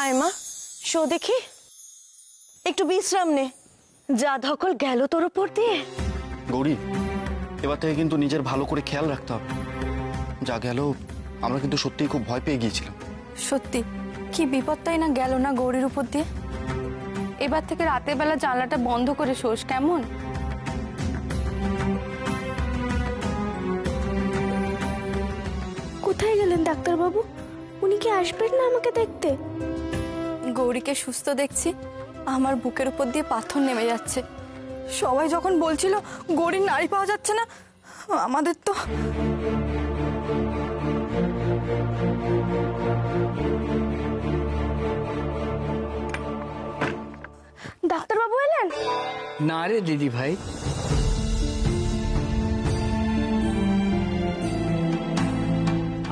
আয় মা, শো দেখি, একটু বিশ্রাম নে। যা ধকল গেল তোর উপর দিয়ে। গৌরী, এবার থেকে কিন্তু নিজের ভালো করে খেয়াল রাখতে হবে। যা গেল, আমরা কিন্তু সত্যিই খুব ভয় পেয়ে গিয়েছিলাম। সত্যি কি বিপদটাই না গেল না গৌরীর উপর দিয়ে। এবার থেকে রাতের বেলা জানলাটা বন্ধ করে শোস কেমন? কোথায় গেলেন ডাক্তারবাবু? উনি কি আসবেন না আমাকে দেখতে? গৌরীকে সুস্থ দেখছি, আমার বুকের উপর দিয়ে পাথর নেমে যাচ্ছে। সবাই যখন বলছিল গৌরীর নাড়ি পাওয়া যাচ্ছে না, আমাদের তো ডাক্তারবাবু এলেন? না রে দিদি ভাই,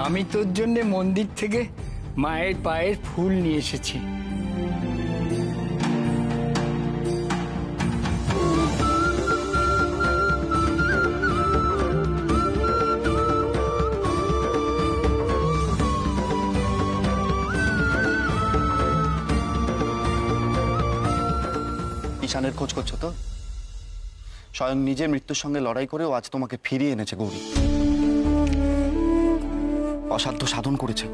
আমি তোর জন্য মন্দির থেকে মায়ের পায়ের ফুল নিয়ে এসেছি। ঈশানের খোঁজ করছো তো? স্বয়ং নিজে মৃত্যুর সঙ্গে লড়াই করেও আজ তোমাকে ফিরিয়ে এনেছে গৌরী। অসাধ্য সাধন করেছে,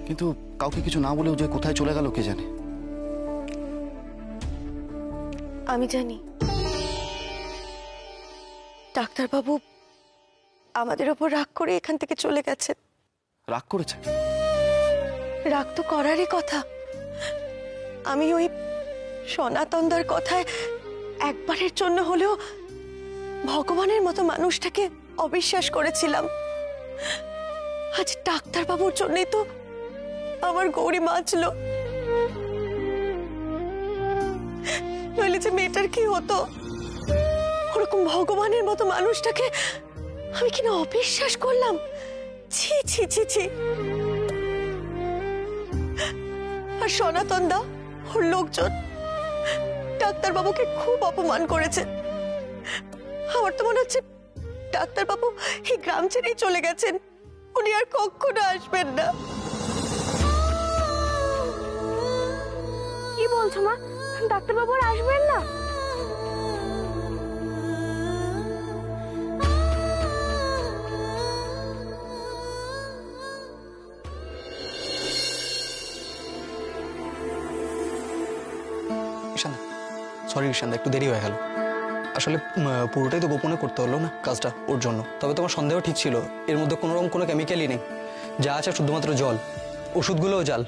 কিন্তু কাউকে কিছু না বলেও যে কোথায় চলে গেল কে জানে। আমি জানি ডাক্তারবাবু আমাদের ওপর রাগ করে এখান থেকে চলে গেছে। রাগ করেছে? রাগ তো করারই কথা। আমি ওই সনাতনদার কথায় একবারের জন্য হলেও ভগবানের মতো মানুষটাকে অবিশ্বাস করেছিলাম। আজ ডাক্তারবাবুর জন্যই তো আমার গৌরী বাঁচল, নইলে যে মেয়েটার কি হতো। ওরকম ভগবানের মতো মানুষটাকে আমি কিনা অবিশ্বাস করলাম। ছি ছি ছি ছি। আর সনাতন দা, ওর লোকজন ডাক্তারবাবুকে খুব অপমান করেছে। আমার তো মনে হচ্ছে ডাক্তারবাবু এই গ্রাম ছেড়েই চলে গেছেন, উনি আর কখনো আসবেন না। কি বলছো মা? ডাক্তারবাবু আর আসবেন না? ঈশান, সরি ঈশান, একটু দেরি হয়ে গেল। আসলে পুরোটাই তো গোপনে করতে হলো না কাজটা ওর জন্য। তবে তোমার সন্দেহ ঠিক ছিল, এর মধ্যে কোনো রকম কোনো কেমিক্যালই নেই, যা আছে শুধুমাত্র জল। ওষুধগুলোও জাল।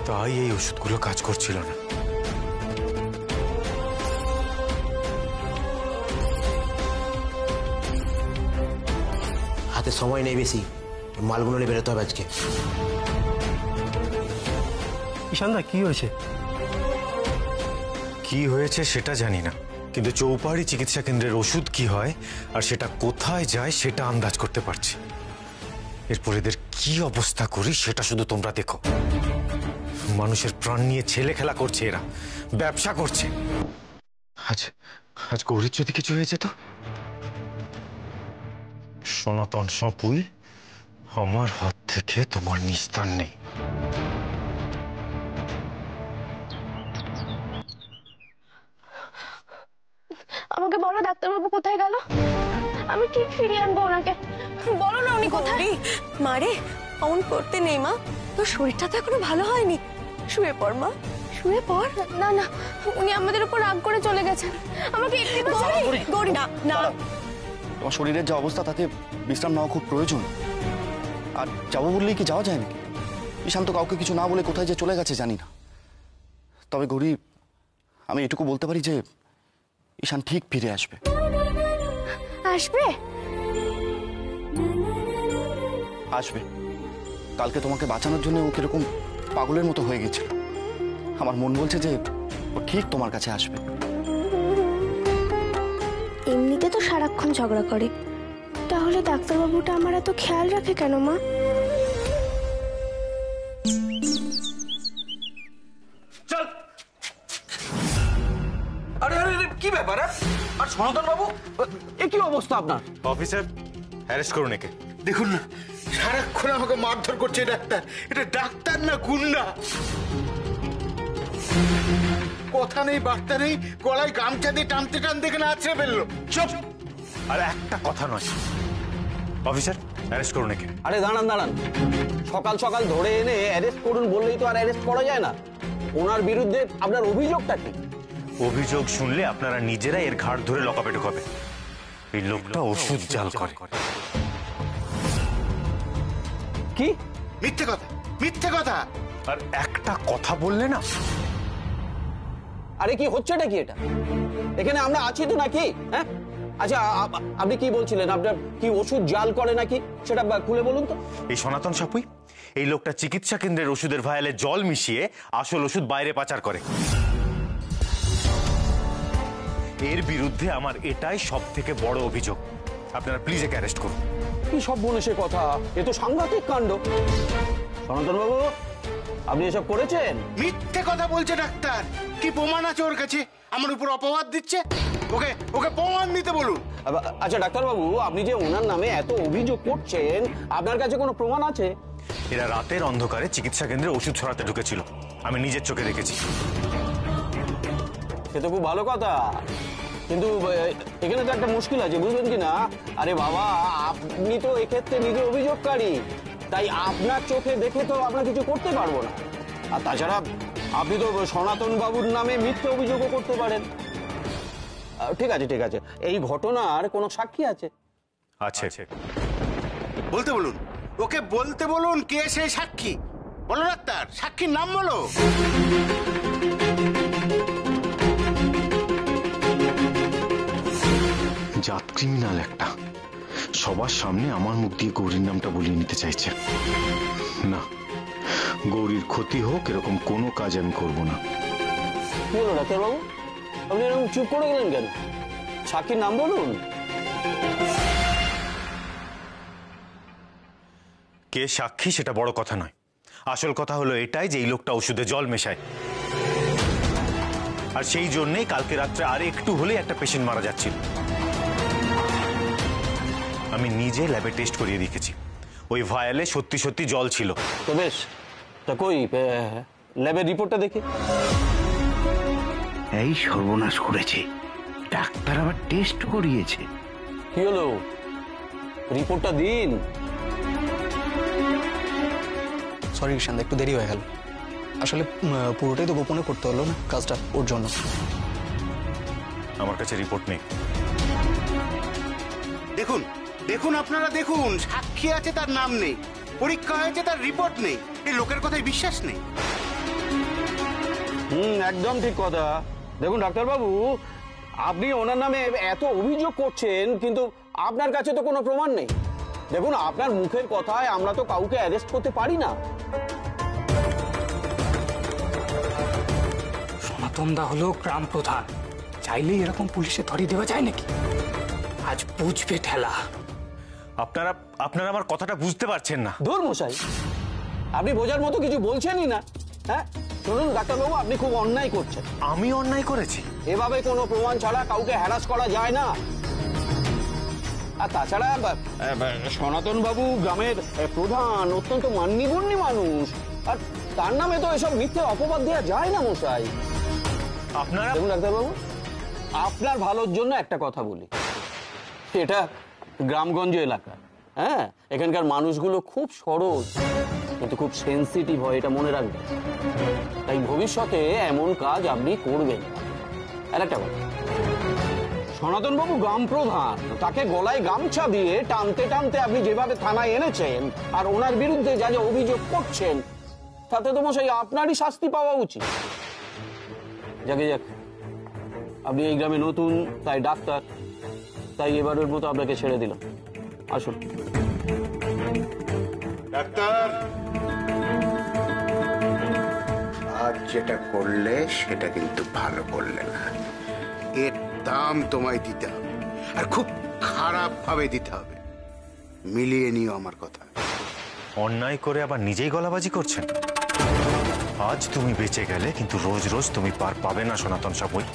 তাই এই ওষুধগুলো কাজ করছিল না। হাতে সময় নেই বেশি, মালগুলো নিয়ে বেরোতে হবে আজকে। ঈশানদা, কি হয়েছে? কি হয়েছে সেটা জানি না, কিন্তু চৌপাড়ি চিকিৎসা কেন্দ্রের ওষুধ কি হয় আর সেটা কোথায় যায় সেটা আন্দাজ করতে পারছি। এরপর এদের কি অবস্থা করি সেটা শুধু তোমরা দেখো। মানুষের প্রাণ নিয়ে ছেলে খেলা করছে এরা, ব্যবসা করছে। আজ গৌরীর যদি কিছু হয়েছে তো সনাতন সপুই, আমার হাত থেকে তোমার নিস্তার নেই। আমাকে বলো ডাক্তারবাবু কোথায় গেল? আমি ঠিক ফিরিয়ে আনবো ওনাকে। বলো না উনি কোথায়। মারে অমন করতে নেই মা, তোর শরীরটা তো এখনো ভালো হয়নি। শুয়ে পড় মা, শুয়ে পড়। না না, উনি আমাদের উপর রাগ করে চলে গেছেন। আমাকে একটু গৌরী না না, তোমার শরীরের যে অবস্থা তাতে বিশ্রাম নেওয়া খুব প্রয়োজন। আর যাবো বললেই কি যাওয়া যায় নাকি? ঈশান তো কাউকে কিছু না বলে কোথায় যে চলে গেছে জানি না। তবে গৌরী, আমি এটুকু বলতে পারি যে ঈশান ঠিক ফিরে আসবে। আসবে? আসবে। কালকে তোমাকে বাঁচানোর জন্য ও কিরকম পাগলের মতো হয়ে গেছিল। আমার মন বলছে যে ও ঠিক তোমার কাছে আসবে। এমনিতে তো সারাক্ষণ ঝগড়া করে, তাহলে ডাক্তারবাবুটা আমার এত খেয়াল রাখে কেন মা? চল। আরে আরে কি ব্যাপার? আর সনাতন বাবু, এ কি অবস্থা আপনার? অফিসার, অ্যারেস্ট করুন একে। দেখুন না, সারাক্ষণ আমাকে মারধর করছে ডাক্তার। এটা ডাক্তার না গুন্ডা। কথা নেই বার্তা নেই, গলায় গামছা দিয়ে টানতে টানতে এখানে আছড়ে ফেললো। চুপ! আর একটা কথা নয়। অফিসার, অ্যারেস্ট করুন একে। আরে দাঁড়ান দাঁড়ান, সকাল সকাল ধরে এনে অ্যারেস্ট করুন বললেই তো আর অ্যারেস্ট করা যায় না। ওনার বিরুদ্ধে আপনার অভিযোগটা কি? অভিযোগ শুনলে আপনারা নিজেরাই এর ঘাড় ধরে লকাপে ঢোকাবে। এই লোকটা ওষুধ জাল করে। কি? মিথ্যে কথা, মিথ্যে কথা। আর একটা কথা বললে না। আরে কি হচ্ছেটা কি এটা? এখানে আমরা আছি তো নাকি? হ্যাঁ, আচ্ছা আপনি কি বলছিলেন? আপনার কি ওষুধ জাল করে নাকি, সেটা খুলে বলুন তো। এই সনাতন সাপুই, এই লোকটা চিকিৎসা কেন্দ্রের ওষুধের ভায়ালে জল মিশিয়ে আসল ওষুধ বাইরে পাচার করে। এর বিরুদ্ধে আমার এটাই সব থেকে বড় অভিযোগ। আপনারা প্লিজ একে অ্যারেস্ট করুন। কি সব বলে সে কথা? এ তো সাংঘাতিক কাণ্ড। সনাতন বাবু, আপনি এসব করেছেন? মিথ্যে কথা বলছে ডাক্তার। কি প্রমাণ আছে ওর কাছে? আমার উপর অপবাদ দিচ্ছে। ওকে ওকে প্রমাণ দিতে বলুন। আচ্ছা ডাক্তারবাবু, আপনি যে ওনার নামে এত অভিযোগ করছেন, আপনার কাছে কোনো প্রমাণ আছে? এরা রাতের অন্ধকারে চিকিৎসা কেন্দ্রে ওষুধ ছড়াতে ঢুকেছিল, আমি নিজের চোখে দেখেছি। সে তো খুব ভালো কথা, কিন্তু এখানে তো একটা মুশকিল আছে, বুঝলেন কি না? আরে বাবা, আপনি তো এক্ষেত্রে নিজে অভিযোগকারী, তাই আপনার চোখে দেখে তো আমরা কিছু করতে পারবো না। আর তাছাড়া আপনি তো সনাতন বাবুর নামে মিথ্যে অভিযোগও করতে পারেন। ঠিক আছে ঠিক আছে, এই ঘটনার কোনো সাক্ষী আছে? আছে। বলতে বলুন, ওকে বলতে বলুন কে সেই সাক্ষী। বলো ডাক্তার, সাক্ষীর নাম বলো। জাত ক্রিমিনাল একটা, সবার সামনে আমার মুখ দিয়ে গৌরীর নামটা বলিয়ে নিতে চাইছে। না, গৌরীর ক্ষতি হোক এরকম কোনো কাজ আমি করব না। কি হলো ডাক্তারবাবু, আপনি এরকম চুপ করে গেলেন কেন? সাক্ষীর নাম বলুন। কে সাক্ষী সেটা বড় কথা নয়, আসল কথা হলো এটাই যে এই লোকটা ওষুধে জল মেশায়। আর সেই জন্যই কালকে রাত্রে আর একটু হলেই একটা পেশেন্ট মারা যাচ্ছিল। আমি নিজে ল্যাবে টেস্ট করিয়ে দেখেছি, ওই ভায়ালে সত্যি সত্যি জল ছিল। তো বেশ, তা কই ল্যাবের রিপোর্টটা দেখি। এই সর্বনাশ করেছে, ডাক্তার আবার টেস্ট করিয়েছে। কি হলো, রিপোর্টটা দিন। সরি ঈশানদা, একটু দেরি হয়ে গেল। আসলে পুরোটাই তো গোপনে করতে হলো না কাজটা, ওর জন্য। আমার কাছে রিপোর্ট নেই। দেখুন দেখুন, আপনারা দেখুন, সাক্ষী আছে তার নাম নেই, পরীক্ষা হয়েছে তার রিপোর্ট নেই। এই লোকের কথায় বিশ্বাস নেই। একদম ঠিক কথা। দেখুন ডাক্তারবাবু, আপনি ওনার নামে এত অভিযোগ করছেন, কিন্তু আপনার কাছে তো কোনো প্রমাণ নেই। দেখুন, আপনার মুখের কথায় আমরা তো কাউকে অ্যারেস্ট করতে পারি না। সনাতন দা হলো গ্রাম প্রধান, চাইলেই এরকম পুলিশে ধরিয়ে দেওয়া যায় নাকি? আজ বুঝবে ঠেলা। আপনারা আপনারা আমার কথাটা বুঝতে পারছেন না। ধুর মশাই, আপনি বোঝার মতো কিছু বলছেনই না। হ্যাঁ শুনুন ডাক্তারবাবু, আপনি খুব অন্যায় করছেন। আমি অন্যায় করেছি? এভাবে কোনো প্রমাণ ছাড়া কাউকে হ্যারাস করা যায় না। আর তাছাড়া সনাতন বাবু গ্রামের প্রধান, অত্যন্ত মান্যগণ্য মানুষ, আর তার নামে তো এসব মিথ্যে অপবাদ দেওয়া যায় না মশাই। আপনারা দেখুন ডাক্তারবাবু, আপনার ভালোর জন্য একটা কথা বলি, এটা গ্রামগঞ্জ এলাকা। হ্যাঁ, এখানকার মানুষগুলো খুব সরল, কিন্তু খুব সেন্সিটিভ হয়, এটা মনে রাখবেন। তাই ভবিষ্যতে এমন কাজ আপনি করবেন। আর একটা কথা, সনাতন বাবু গ্রাম প্রধান, তাকে গলায় গামছা দিয়ে টানতে টানতে আপনি যেভাবে থানায় এনেছেন, আর ওনার বিরুদ্ধে যা যা অভিযোগ করছেন, তাতে তো মশাই আপনারই শাস্তি পাওয়া উচিত। যাকে যাক, আপনি এই গ্রামে নতুন, তাই ডাক্তার, তাই এবারের মতো আপনাকে ছেড়ে দিলাম। আসুন ডাক্তার, আজ যেটা করলে সেটা কিন্তু ভালো করলে না। এর দাম তোমায় দিতে হবে, আর খুব খারাপ ভাবে দিতে হবে। মিলিয়ে নিও আমার কথা। অন্যায় করে আবার নিজেই গলাবাজি করছেন। আজ তুমি বেঁচে গেলে, কিন্তু রোজ রোজ তুমি পার পাবে না সনাতন সাপুই।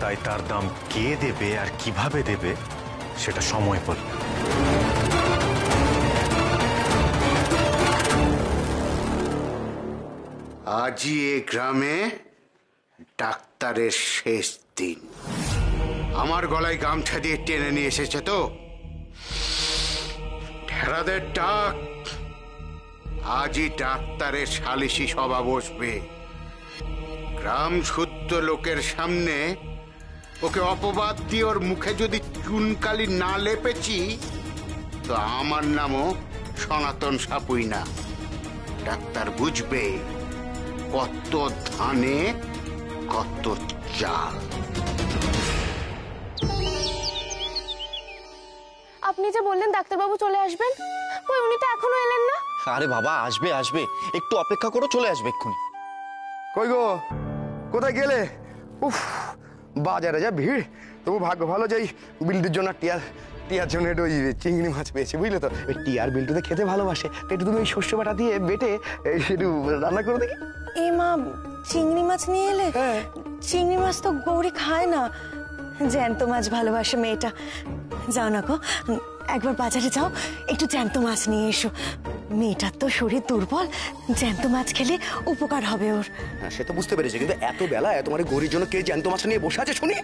তাই তার দাম কে দেবে আর কিভাবে দেবে সেটা সময় বলবে। আজই এ গ্রামে ডাক্তারের শেষ দিন। আমার গলায় গামছা দিয়ে টেনে নিয়ে এসেছে তো, ঢেড়াদের ডাক। আজই ডাক্তারের সালিশি সভা বসবে। গ্রাম শুদ্ধ লোকের সামনে ওকে অপবাদ দিয়ে ওর মুখে যদি চুনকালি না লেপেছি, তো আমার নামও সনাতন সাপুই না। ডাক্তার বুঝবে কত ধানে কত চাল। আপনি যে বললেন ডাক্তারবাবু চলে আসবেন, ওই উনি তো এখনো এলেন না। আরে বাবা, আসবে আসবে, একটু অপেক্ষা করো, চলে আসবে এক্ষুনি। কই গো, কোথায় গেলে? উফ, বাজারে যা ভিড়। তবু ভাগ্য ভালো যে বিলটির জন্য টিয়ার জন্য একটু ওই চিংড়ি মাছ পেয়েছে, বুঝলে তো? ওই টিয়ার বিলটুতে খেতে ভালোবাসে, তো একটু তুমি ওই শস্য বাটা দিয়ে বেটে একটু রান্না করে দেখি। এ মা, চিংড়ি মাছ নিয়ে এলে? চিংড়ি মাছ তো গৌরী খায় না, জ্যান্ত মাছ ভালোবাসে মেয়েটা। যাও না গো, একবার বাজারে যাও, একটু জ্যান্ত মাছ নিয়ে এসো। মেয়েটার তো শরীর দুর্বল, জ্যান্ত মাছ খেলে উপকার হবে ওর। হ্যাঁ, সে তো বুঝতে পেরেছি, কিন্তু এত বেলায় তোমার গৌরীর জন্য কে জ্যান্ত মাছ নিয়ে বসে আছে শুনি?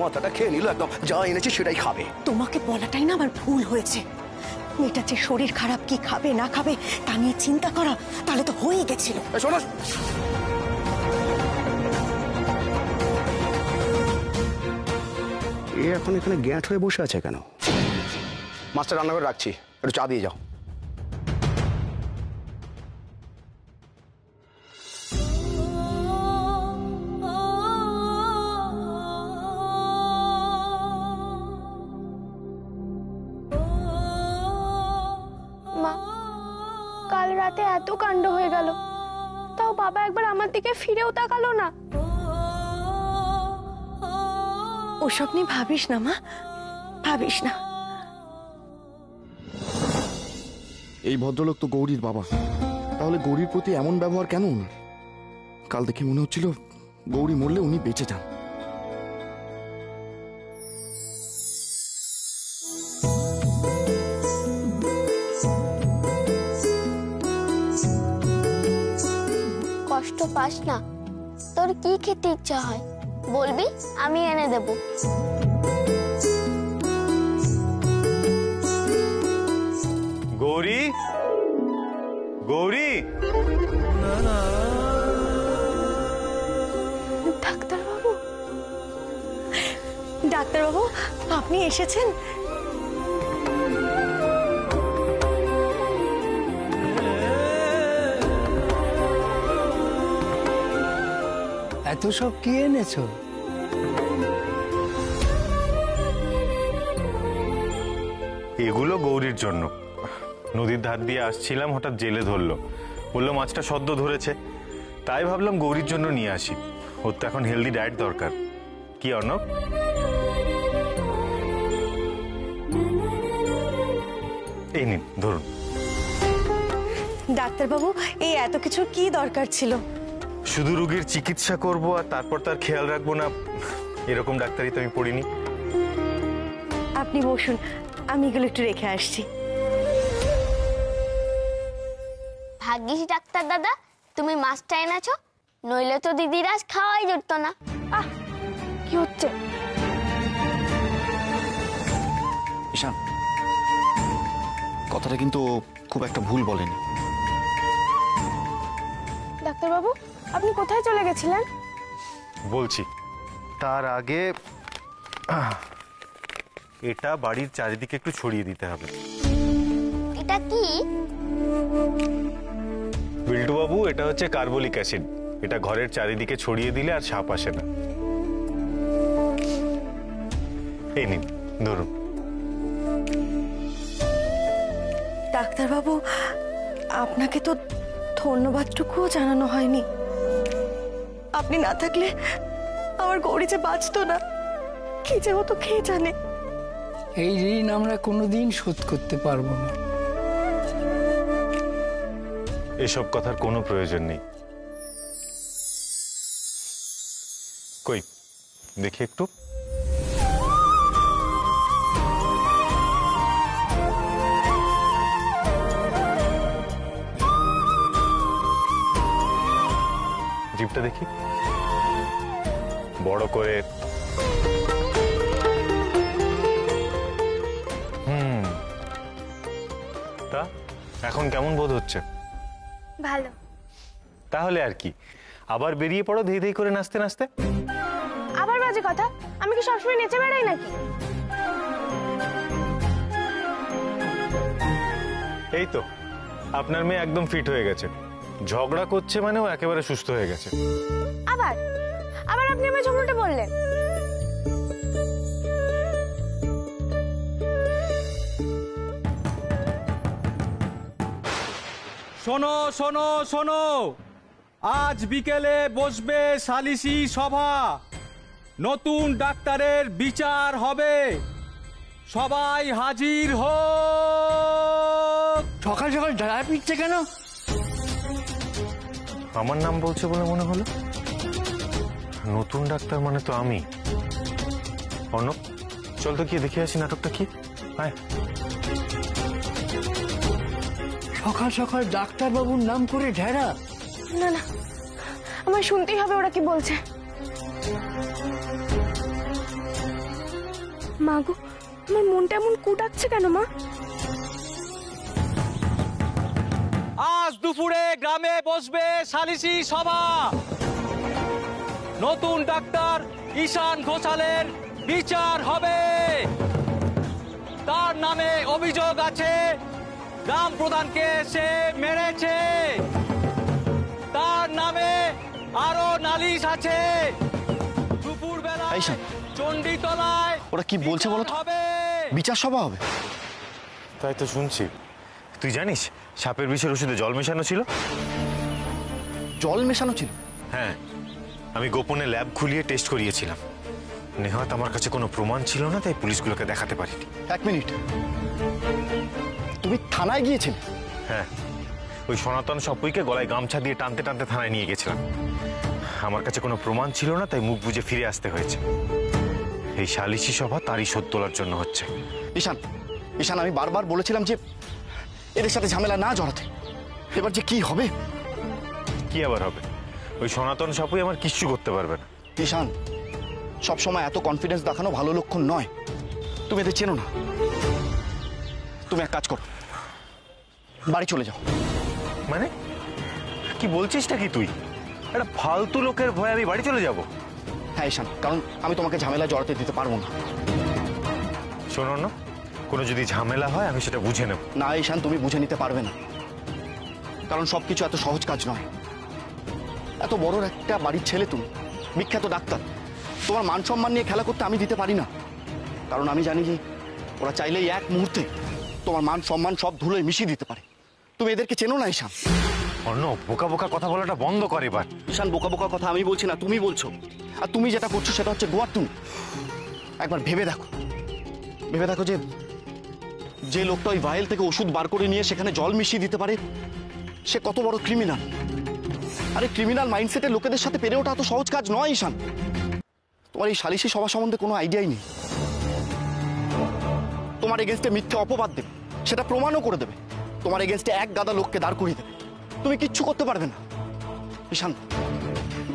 মাথাটা খেয়ে নিল একদম, যা এনেছে সেটাই খাবে। তোমাকে বলাটাই না আমার ভুল হয়েছে। মেয়েটার যে শরীর খারাপ, কি খাবে না খাবে তা নিয়ে চিন্তা করা, তাহলে তো হয়েই গেছিল। শোনো, এ এখন এখানে গ্যাঁট হয়ে বসে আছে কেন? মাছটা রান্না করে রাখছি, একটু চা দিয়ে যাও। মা, কাল রাতে এত কাণ্ড হয়ে গেল, তাও বাবা একবার আমার দিকে ফিরেও তাকালো না। ওসব নিয়ে ভাবিস না মা, ভাবিস না। এই ভদ্রলোক তো গৌরীর বাবা, তাহলে গৌরীর প্রতি এমন ব্যবহার কেন ওনার? কাল দেখে মনে হচ্ছিল গৌরী মরলে উনি বেঁচে যান। কষ্ট পাস না, তোর কি খেতে ইচ্ছা হয় বলবি, আমি এনে দেব। গৌরী, গৌরী, ডাক্তারবাবু। ডাক্তারবাবু, আপনি এসেছেন? এত সব কি এনেছো? এগুলো গৌরীর জন্য। নদীর ধার দিয়ে আসছিলাম, হঠাৎ জেলে ধরলো, বললো মাছটা সদ্য ধরেছে, তাই ভাবলাম গৌরীর জন্য নিয়ে আসি। ওর তো এখন হেলদি ডায়েট দরকার। কি অর্ণব? এই নিন, ধরুন। ডাক্তারবাবু, এই এত কিছু কি দরকার ছিল? শুধু রোগীর চিকিৎসা করব আর তারপর তার খেয়াল রাখবো না, এরকম ডাক্তারি তো আমি পড়িনি। আপনি বসুন, আমি এগুলো একটু রেখে আসছি। ভাগ্যিস ডাক্তার দাদা তুমি মাছটা এনেছো, নইলে তো দিদির আজ খাওয়াই জুটত না। আহ, কি হচ্ছে? ঈশান, কথাটা কিন্তু খুব একটা ভুল বলেনি। ডাক্তারবাবু, আপনি কোথায় চলে গেছিলেন? বলছি, তার আগে এটা বাড়ির চারিদিকে একটু ছড়িয়ে দিতে হবে। এটা কি? বিল্টু বাবু, এটা হচ্ছে কার্বলিক অ্যাসিড। এটা ঘরের চারিদিকে ছড়িয়ে দিলে আর সাপ আসে না। এই নিন, ধরুন। ডাক্তারবাবু, আপনাকে তো ধন্যবাদটুকুও জানানো হয়নি। আপনি না থাকলে আমার গৌরী যে বাঁচতো না, কি যে হতো কে জানে। এই ঋণ আমরা কোনোদিন শোধ করতে পারবো না। এসব কথার কোনো প্রয়োজন নেই। কই, দেখি একটু। জিভটা দেখি বড় করে। তা এখন কেমন বোধ হচ্ছে? ভালো। তাহলে আর কি, আবার বেরিয়ে পড়ো ধেই ধেই করে নাচতে নাচতে। আবার বাজে কথা, আমি কি সবসময় নেচে বেড়াই নাকি? এই তো আপনার মেয়ে একদম ফিট হয়ে গেছে, ঝগড়া করছে মানে ও একেবারে সুস্থ হয়ে গেছে। আবার আবার আপনি আমার ঝগড়াটা বললেন। শোনো শোনো শোনো, আজ বিকেলে বসবে সালিসি সভা, নতুন ডাক্তারের বিচার হবে, সবাই হাজির হোক। সকাল সকাল ঝাড়া পিটছে কেন? আমার নাম বলছে বলে মনে হলো। নতুন ডাক্তার মানে তো আমি। অর্ণব, চল তো গিয়ে দেখে আসি নাটকটা কি। হ্যাঁ, সকাল সকাল ডাক্তারবাবুর নাম করে ঢেরা? না না, আমার শুনতেই হবে ওরা কি বলছে। মা গো, আমার মনটা এমন কুটাচ্ছে কেন মা? আজ দুপুরে গ্রামে বসবে সালিসি সভা, নতুন ডাক্তার ঈশান ঘোষালের বিচার হবে। তার নামে অভিযোগ আছে গ্রাম প্রধানকে সে মেরেছে, তার নামে আরো নালিশ আছে। দুপুর বেলা চণ্ডীতলায় ওরা কি বলছে বলো তো? বিচার সভা হবে? তাই তো শুনছি। তুই জানিস সাপের বিষের ওষুধে জল মেশানো ছিল? জল মেশানো ছিল? হ্যাঁ, আমি গোপনে ল্যাব খুলিয়ে টেস্ট করিয়েছিলাম। নেহাত আমার কাছে কোনো প্রমাণ ছিল না, তাই পুলিশগুলোকে দেখাতে পারিনি। এক মিনিট, তুমি থানায় গিয়েছিলে? হ্যাঁ, ওই সনাতন সপুইকে গলায় গামছা দিয়ে টানতে টানতে থানায় নিয়ে গেছিলাম। আমার কাছে কোনো প্রমাণ ছিল না, তাই মুখ বুজে ফিরে আসতে হয়েছে। এই সালিসি সভা তারই শোধ তোলার জন্য হচ্ছে। ঈশান, ঈশান, আমি বারবার বলেছিলাম যে এদের সাথে ঝামেলা না জড়াতে। এবার যে কি হবে? কি আবার হবে? ওই সনাতন সাপুই আমার কিচ্ছু করতে পারবে না। ঈশান, সবসময় এত কনফিডেন্স দেখানো ভালো লক্ষণ নয়। তুমি এদের চেনো না। তুমি এক কাজ করো, বাড়ি চলে যাও। মানে কি বলছিসটা কি তুই? একটা ফালতু লোকের ভয়ে আমি বাড়ি চলে যাব? হ্যাঁ ঈশান, কারণ আমি তোমাকে ঝামেলা জড়াতে দিতে পারবো না। শোনো না, কোনো যদি ঝামেলা হয় আমি সেটা বুঝে নেব। না ঈশান, তুমি বুঝে নিতে পারবে না, কারণ সবকিছু এত সহজ কাজ নয়। এত বড় একটা বাড়ির ছেলে তুমি, বিখ্যাত ডাক্তার, তোমার মান সম্মান নিয়ে খেলা করতে আমি দিতে পারি না। কারণ আমি জানি যে ওরা চাইলেই এক মুহূর্তে তোমার মান সম্মান সব ধুলোয় মিশিয়ে দিতে পারে। তুমি এদেরকে চেনো না ঈশান। অর্ণব, বোকা বোকা কথা বলাটা বন্ধ কর এবার। ঈশান, বোকা বোকা কথা আমি বলছি না, তুমি বলছো। আর তুমি যেটা করছো সেটা হচ্ছে গোয়ার তুমি। একবার ভেবে দেখো, ভেবে দেখো যে যে লোকটা ওই ভাইল থেকে ওষুধ বার করে নিয়ে সেখানে জল মিশিয়ে দিতে পারে, সে কত বড় ক্রিমিনাল। আরে ক্রিমিনাল মাইন্ডসেটের লোকেদের সাথে পেরে ওঠা এত সহজ কাজ নয় ঈশান। তোমার এই সালিসি সভা সম্বন্ধে কোনো আইডিয়াই নেই। তোমার এগেনস্টে মিথ্যে অপবাদ দেবে, সেটা প্রমাণও করে দেবে। তোমার এগেনস্টে এক গাদা লোককে দাঁড় করিয়ে দেবে। তুমি কিচ্ছু করতে পারবে না ঈশান।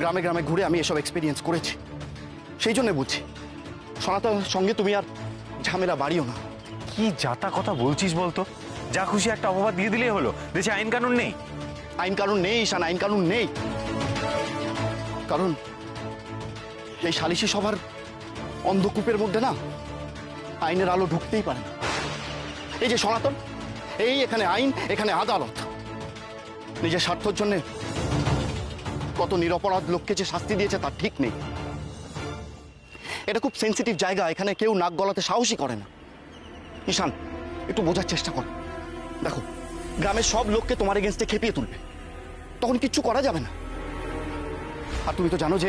গ্রামে গ্রামে ঘুরে আমি এসব এক্সপিরিয়েন্স করেছি, সেই জন্য বুঝছি সনাতনের সঙ্গে তুমি আর ঝামেলা বাড়িও না। কি যাতা কথা বলছিস বলতো? যা খুশি একটা অপবাদ দিয়ে দিলেই হলো। দেশে আইন কানুন নেই? আইন কানুন নেই ঈশান, আইন কানুন নেই। কারণ এই সালিসি সভার অন্ধকূপের মধ্যে না আইনের আলো ঢুকতেই পারে না। এই যে সনাতন, এই এখানে আইন, এখানে আদালত। নিজের স্বার্থের জন্য কত নিরপরাধ লোককে যে শাস্তি দিয়েছে তার ঠিক নেই। এটা খুব সেন্সিটিভ জায়গা, এখানে কেউ নাক গলাতে সাহসই করে না। ঈশান, একটু বোঝার চেষ্টা কর। দেখো, গ্রামের সব লোককে তোমার এগেনস্টে খেপিয়ে তুলবে, তখন কিচ্ছু করা যাবে না। আর তুমি তো জানো যে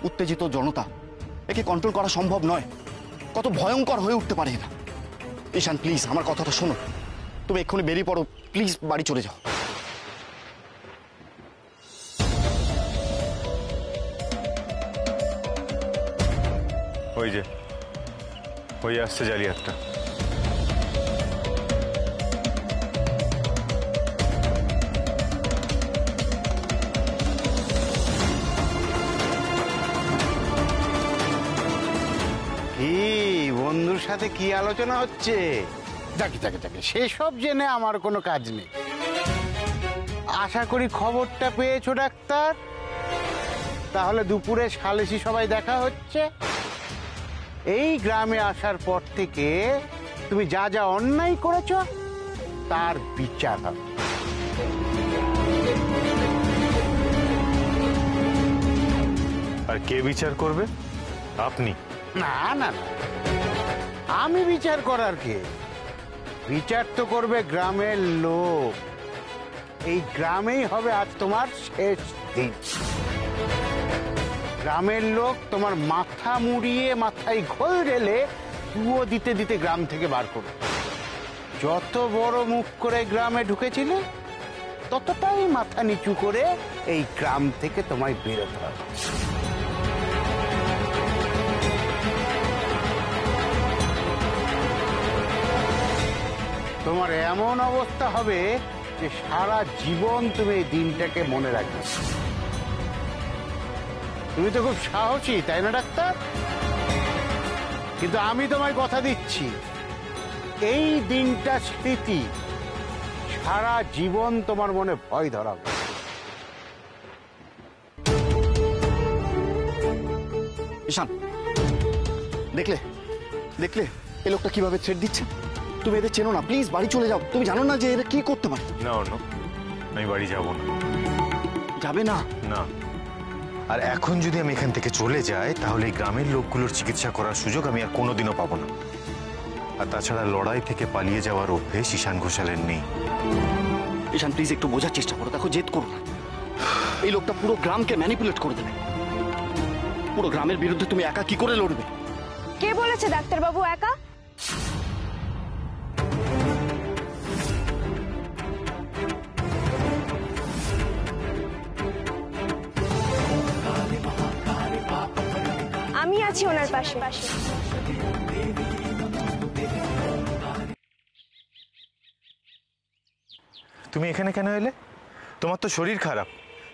উত্তেজিত জনতা, একে কন্ট্রোল করা সম্ভব নয়। কত ভয়ঙ্কর হয়ে উঠতে পারে না। ঈশান প্লিজ, আমার কথাটা শোনো। তুমি এক্ষুনি বেরিয়ে পড়ো, প্লিজ বাড়ি চলে যাও। ওই যে ওই আসছে জালিয়াতটা। কি বন্ধুর সাথে কি আলোচনা হচ্ছে? যাকে যাকে যাকে সেসব জেনে আমার কোনো কাজ নেই। আশা করি খবরটা পেয়েছো ডাক্তার। তাহলে দুপুরে সালিশি সবাই দেখা হচ্ছে। এই গ্রামে আসার পর থেকে তুমি যা যা অন্যায় করেছ তার বিচার হবে। আর কে বিচার করবে? আপনি? না না না, আমি বিচার করার কে? বিচার তো করবে গ্রামের লোক। এই গ্রামেই হবে আজ তোমার শেষ দিন। গ্রামের লোক তোমার মাথা মুড়িয়ে মাথায় ঘোল ঢেলে কুয়ো দিতে দিতে গ্রাম থেকে বার করবে। যত বড় মুখ করে গ্রামে ঢুকেছিলে ততটাই মাথা নিচু করে এই গ্রাম থেকে তোমায় বেরোতে হবে। তোমার এমন অবস্থা হবে যে সারা জীবন তুমি এই দিনটাকে মনে রাখবে। তুমি তো খুব সাহসী, তাই না ডাক্তার? কিন্তু আমি তোমায় কথা দিচ্ছি, এই দিনটা স্মৃতি সারা জীবন তোমার মনে ভয় ধরাবে। ঈশান, দেখলে দেখলে এই লোকটা কিভাবে থ্রেট দিচ্ছে? তুমি এদের চেনো না, প্লিজ বাড়ি চলে যাও। তুমি জানো না যে এরা কি করতে পারে? না অর্ণব, আমি বাড়ি যাব না। যাবে না? না। আর এখন যদি আমি এখান থেকে চলে যাই তাহলে এই গ্রামের লোকগুলোর চিকিৎসা করার সুযোগ আমি আর কোনোদিনও পাবো না। আর তাছাড়া লড়াই থেকে পালিয়ে যাওয়ার অভ্যেস ঈশান ঘোষালের নেই। ঈশান প্লিজ একটু বোঝার চেষ্টা করো। দেখো, জেদ করো না। এই লোকটা পুরো গ্রামকে ম্যানিপুলেট করে দেবে। পুরো গ্রামের বিরুদ্ধে তুমি একা কি করে লড়বে? কে বলেছে ডাক্তারবাবু একা? আমি আছি ওনার পাশে। তুমি এখানে কেন এলে? তোমার তো শরীর খারাপ।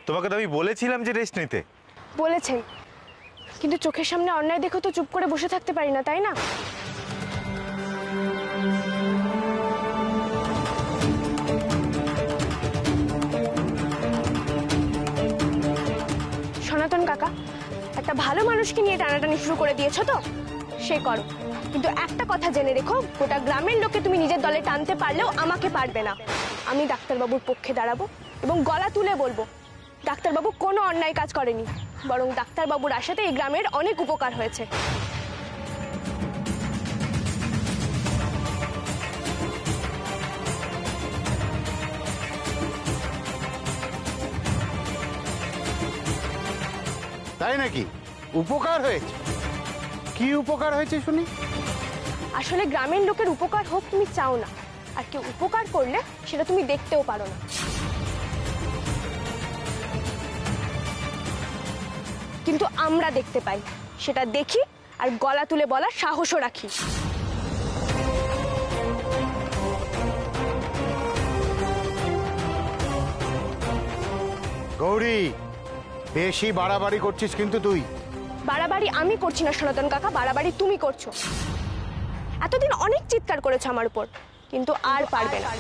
তোমাকে তো আমি বলেছিলাম যে রেস্ট নিতে। বলেছেন, কিন্তু চোখের সামনে অন্যায় দেখো তো চুপ করে বসে থাকতে পারি না, তাই না? সনাতন কাকা, একটা ভালো মানুষকে নিয়ে টানাটানি শুরু করে দিয়েছো তো, সে করো। কিন্তু একটা কথা জেনে রেখো, গোটা গ্রামের লোককে তুমি নিজের দলে টানতে পারলেও আমাকে পারবে না। আমি ডাক্তারবাবুর পক্ষে দাঁড়াবো এবং গলা তুলে বলবো ডাক্তারবাবু কোনো অন্যায় কাজ করেনি, বরং ডাক্তারবাবুর আশাতে এই গ্রামের অনেক উপকার হয়েছে। তাই নাকি? উপকার হয়েছে? কি উপকার হয়েছে শুনি? আসলে গ্রামের লোকের উপকার হোক তুমি চাও না, আর কেউ উপকার করলে সেটা তুমি দেখতেও পারো না। কিন্তু আমরা দেখতে পাই, সেটা দেখি আর গলা তুলে বলার সাহসও রাখি। গৌরী, বেশি বাড়াবাড়ি করছিস কিন্তু তুই। বাড়াবাড়ি আমি করছি না সনাতন কাকা, বাড়াবাড়ি তুমি করছো। এতদিন অনেক চিৎকার করেছো আমার উপর, কিন্তু আর পারবে না।